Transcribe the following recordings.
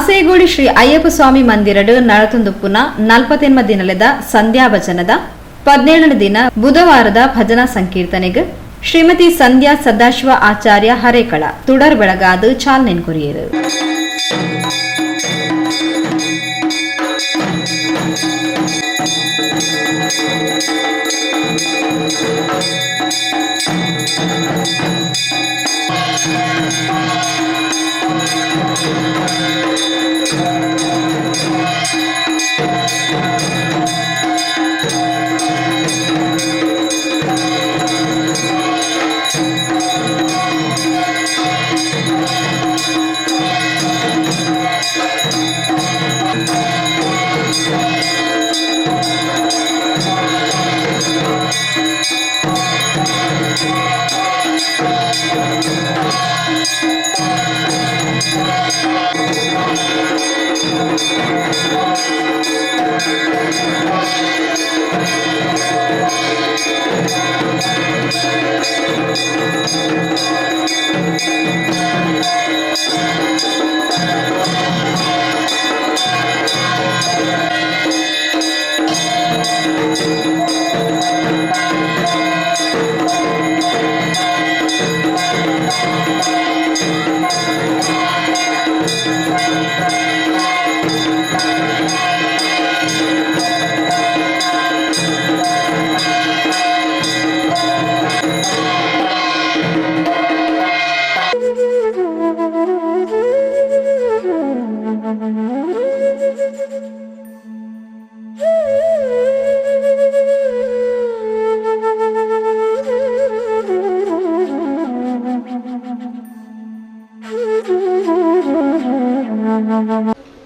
ಆಸೇಗೋಡಿ ಶ್ರೀ ಅಯ್ಯಪ್ಪ ಸ್ವಾಮಿ ಮಂದಿರಡು ನಳತುಂದುಪ್ಪುನ 48 ದಿನಲೆದ ಸಂಧ್ಯಾ ಭಜನದ 17ನೇ ದಿನ ಬುಧವಾರದ ಭಜನಾ ಸಂಕೀರ್ತನೆಗೆ ಶ್ರೀಮತಿ ಸಂಧ್ಯಾ ಸದಾಶಿವ ಆಚಾರ್ಯ ಹರೇಕಳ ತುಡರ್ ಬೆಳಗಾದು ಚಾಲನೆ ಕೊರಿಯರು.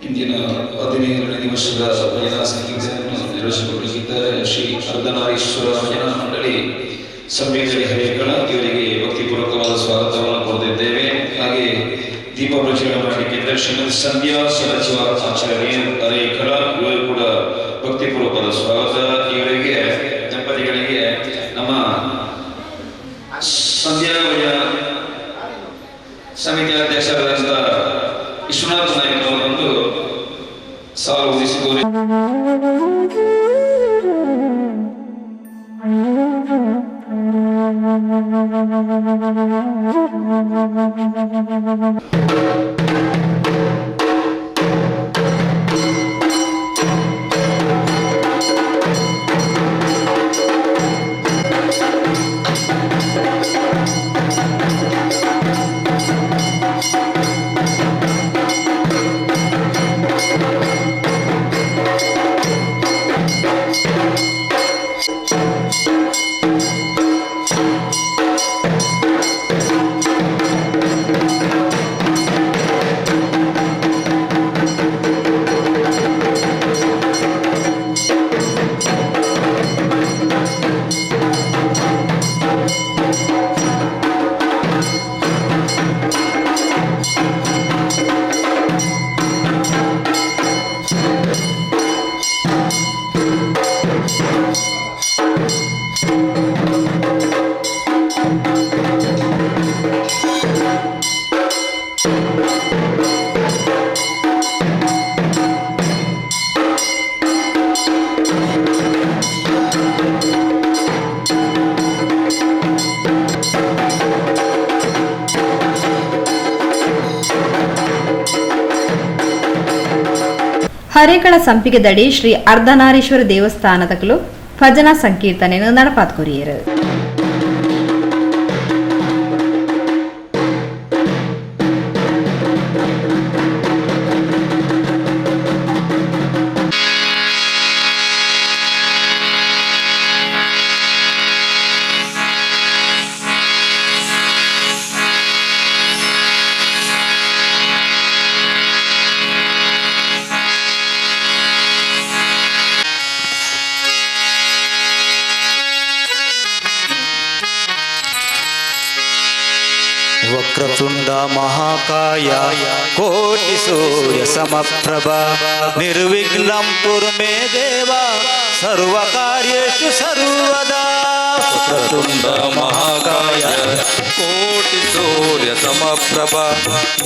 ಇಂದಿನ 15ನೇ ದಿವಸದ ಭಜನಾ ಸಂಕೀರ್ತನೆಯನ್ನು ನಿರ್ವಹಿಸಿಕೊಳ್ಳುತ್ತಿದ್ದಾರೆ ಶ್ರೀ ಅರ್ಧನಾರೀಶ್ವರ ಭಜನಾ ಮಂಡಳಿ ಸಂವೇದನೆ ಹರೇಕಳ. ಇವರಿಗೆ ಭಕ್ತಿಪೂರ್ವಕವಾದ ಸ್ವಾಗತವನ್ನು ಕೋರುತ್ತಿದ್ದೇವೆ. ಹಾಗೆ ದೀಪ ಪ್ರಜ್ವಲನೆ ಮಾಡಲಿಕ್ಕಿದ್ದಾರೆ ಶ್ರೀಮತಿ ಸಂಧ್ಯಾ ಸದಾಶಿವ ಆಚಾರ್ಯ ಹರೇಕಳ. ಇವರು ಕೂಡ ಭಕ್ತಿಪೂರ್ವಕವಾದ ಸ್ವಾಗತ. ಇವರಿಗೆ ದಂಪತಿಗಳಿಗೆ ನಮ್ಮ ಸಂಧ್ಯಾ ಭಜನಾ ಸಮಿತಿ ಅಧ್ಯಕ್ಷರಾದಂಥ ವಿಶ್ವನಾಥ ನಾಯಕ ಅವರೊಂದು ಸಾಲು ಉದಿಸಿದ್ದಾರೆ. ಹರೇಕಳ ಸಂಪಿಗೆದಡಿ ಶ್ರೀ ಅರ್ಧನಾರೀಶ್ವರ ದೇವಸ್ಥಾನದಕಲು ಭಜನಾ ಸಂಕೀರ್ತನೆಯನ್ನು ನಡಪಾತ್ ಕೊರಿಯರು. वक्रतुंड महाकाय कोटि सूर्य समप्रभ निर्विघ्नं कुरु मे देवा सर्वकार्येषु सर्वदा. वक्रतुंड महाकाय कोटि सूर्य समप्रभ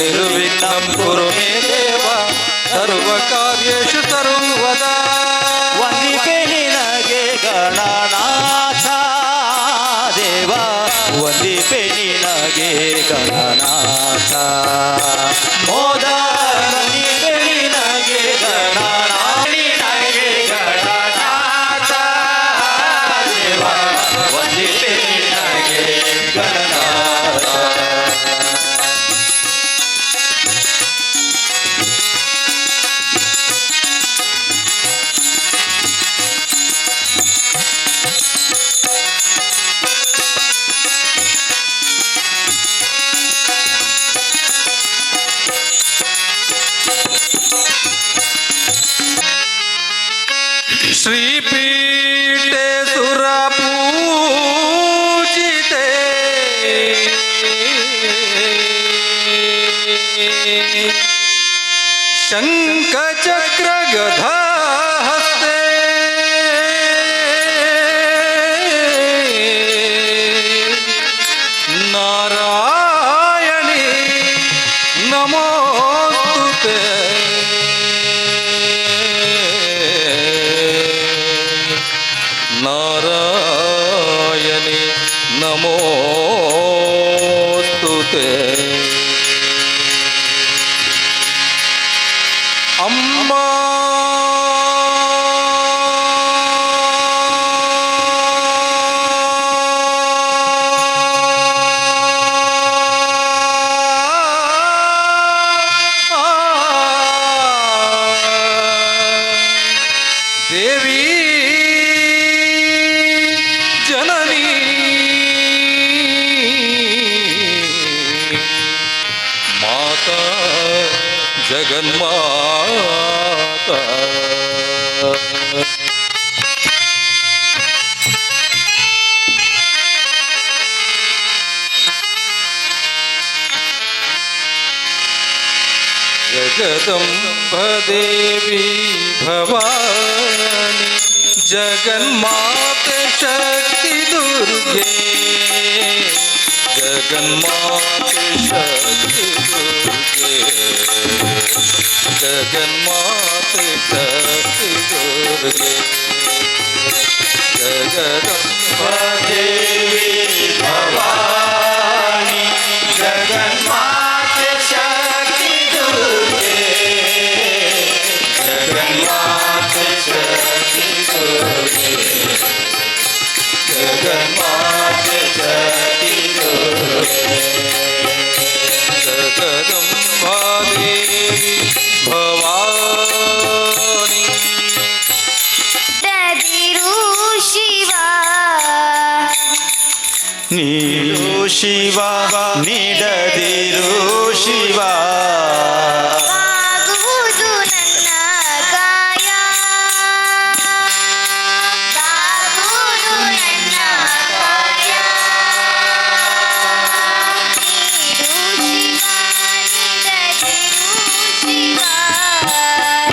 निर्विघ्नं कुरु मे देवा ಸರ್ವಕಾರ್ಯೇಷು ಸರ್ವದಾ ವಂದಿಪೆ ನಿನಗೆ ಗಣನಾಥ ದೇವ ವಂದಿಪೆ ನಿನಗೆ ಗಣನಾಥ ಮೋದ ವಂದಿಪೆ ನಿನಗೆ ಗಣನಾಥ ನಿನಗೆ ಗಣನಾಥ ದೇವ ವಂದಿಪೆ ನಿನಗೆ ಗಣನಾಥ श्रीपीठे सुरपूजिते शङ्खचक्रगदाहस्ते नारायणी नमोस्तुते नारायणी नमोस्तुते अम्मा देवी जननी माता जगन्माता जगदम्ब देवी भवानी जगन्माते शक्ति दुर्गे जगन्माते शक्ति दुर्गे जगन्माते शक्ति दुर्गे जगदम्ब देवी भवानी जगन्माते शक्ति दुर्गे जगन्माते शक्ति दुर्गे जगन्माते शक्ति दुर्गे जगदम्बा देवी भवानी ददिरु शिवा ನೀಡು ಶಿವ ನೀಡದಿರು ಶಿವ ಬಾಗುವುದು ನನ್ನ ಕಾಯ ಬಾಗುವುದು ನನ್ನ ಕಾಯ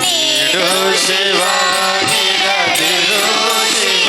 ನೀಡು ಶಿವ ನೀಡದಿರು ಶಿವ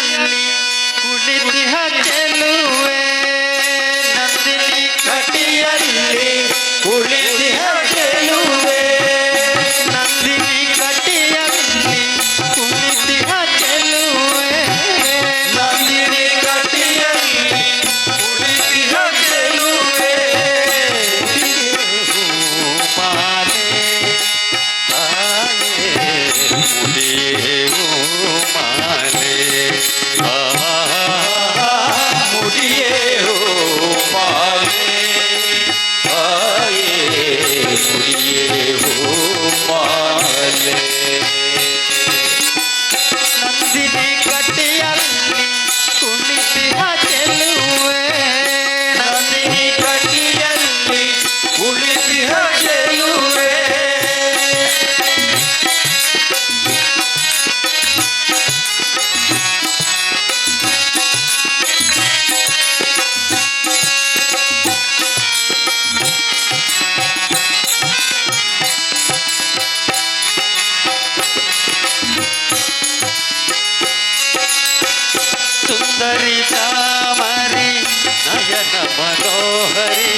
ಕಟಿಯಲ್ಲಿ ಕುಳಿತಿಹ ಚೆಲುವೆ ನಂದಿನಿ ಕಟಿಯಲ್ಲಿ ಕುಳಿತಿಹ ಚೆಲುವೆ ನಂದಿನಿ ಕಟಿಯಲ್ಲಿ ಕುಳಿತಿಹ ಚೆಲುವೆ ನಂದಿನಿ ಕಟಿಯಲ್ಲಿ ಕುಳಿತಿಹ ಚೆಲುವೆ ಮಾಲೆ ತಾಯೇ ಮುಡಿಯೇವು ಮಾಲೆ ಮುಡಿಯೇವು ಮಾಲೆ ತಾಯೇ ಮುಡಿಯೇವು ಮಾಲೆ ನಂದಿನಿ ಕಟ್ಟಿಯಲ್ಲಿ ಕುಣಿತಿಹ ಚೆಲುವೆ ನಂದಿನಿ ಕಟ್ಟಿಯಲ್ಲಿ ಕುಳಿತಿಹ ಚೆಲುವೆ ಸುಂದರಿ ಚಾಮರಿ ನಯನ ಮನೋಹರಿ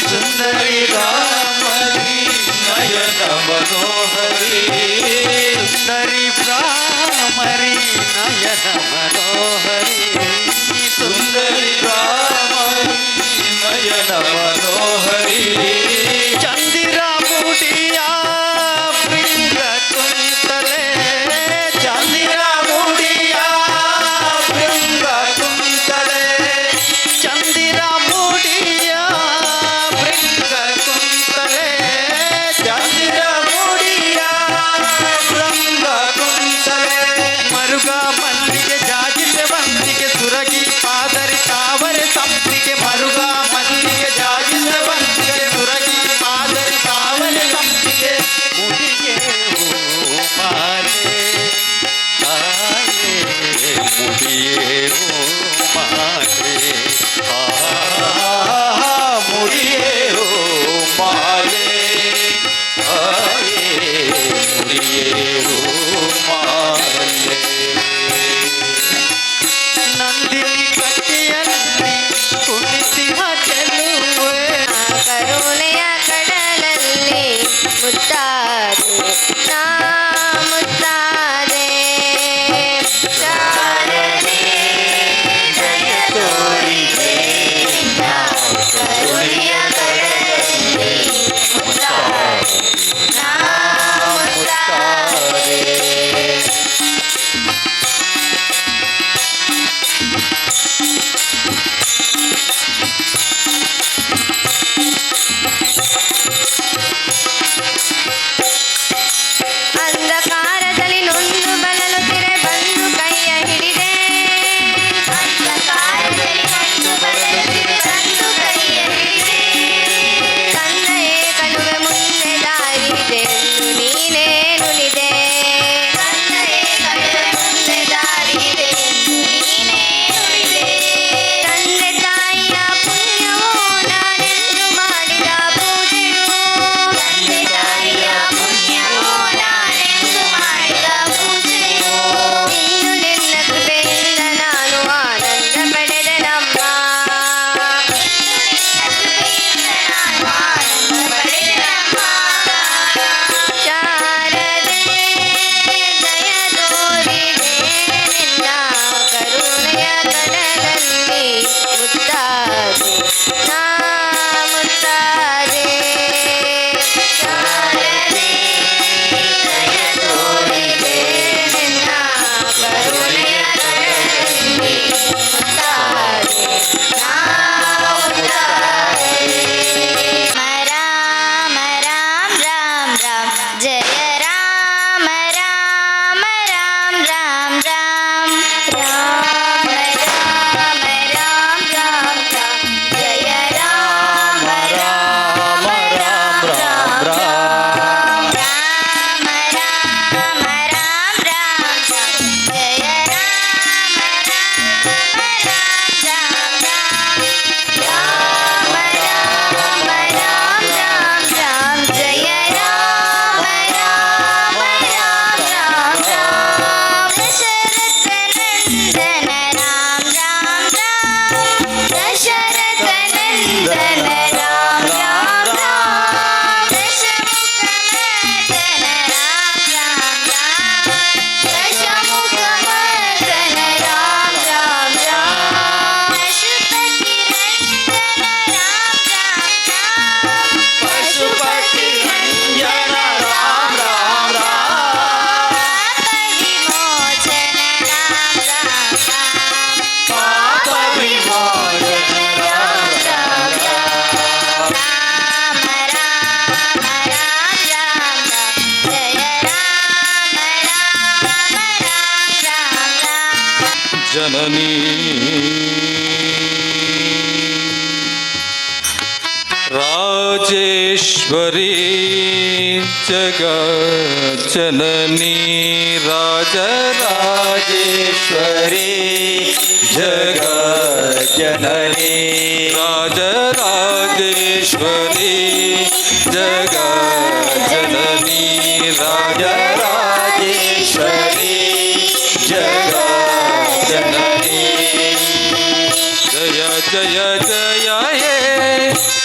ಸುಂದರಿ ರಾಮರಿ ನಯನ ಮನೋಹರಿ ಸುಂದರಿ ಭ್ರಾಮರಿ ನಯನ ಮನೋಹರಿ ಸುಂದರಿ ರಾಮರಿ ನಯನ ಮನೋಹರಿ ಚಂದಿರ ಮುಡಿಯ ಬೃಂಗ ಕುಂತಲೆ ಚಂದಿರ ಮುಡಿಯ ಬೃಂಗ ಕುಂತಲೆ ಚಂದಿರ ಮುಡಿಯ ಬೃಂಗ ಕುಂತಲೆ ಚಂದಿರ ಮುಡಿಯ ಬೃಂಗ ಕುಂತಲೆ ಮರುಗ ಮಲ್ಲಿಗೆ ಜಾಜಿ ಸೇವಂತಿಗೆ ಸುರಗಿ ಪಾದರಿ ತಾವರೆ ಸಂಪಿಗೆ ಮರುಗ ಮಲ್ಲಿಗೆ ಜಾಜಿ ಸೇವಂತಿಗೆ ಜನನಿ ರಾಜೇಶ್ವರಿ ಜಗಜ್ಜನನಿ ರಾಜರಾಜೇಶ್ವರಿ ಜಗಜ್ಜನನಿ ರಾಜರಾಜೇಶ್ವರಿ ಜಗಜ್ಜನನಿ ರಾಜರಾಜೇಶ್ವರಿ ಜಗಜ್ಜನನಿ ಜಯ ಜಯ ಜಯ ಹೇ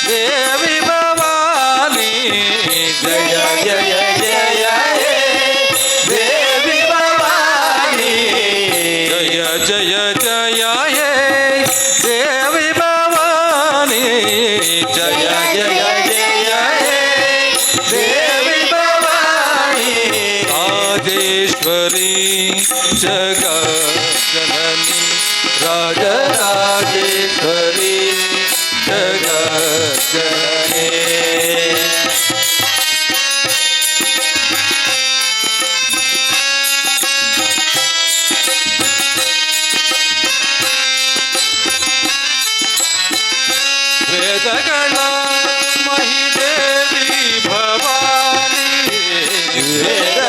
ದೇವಿ ಭವಾನಿ ಜಯ ಜಯ ಜಯ ಹೇ ದೇವಿ ಭವಾನಿ ಜಯ ಜಯ ಜಯ ಹೇ ದೇವಿ ಭವಾನಿ ಜಯ ಜಯ ಜಯ ಹೇ ದೇವಿ ಭವಾನಿ ರಾಜೇಶ್ವರಿ ಜಗಜ್ಜನನಿ ರಾಜರಾಜೇಶ್ವರಿ ಜಗಜ್ಜನನಿ ವೇದಗಳ ಮಹಿದೇವಿ ಭವಾನಿ ವೇದ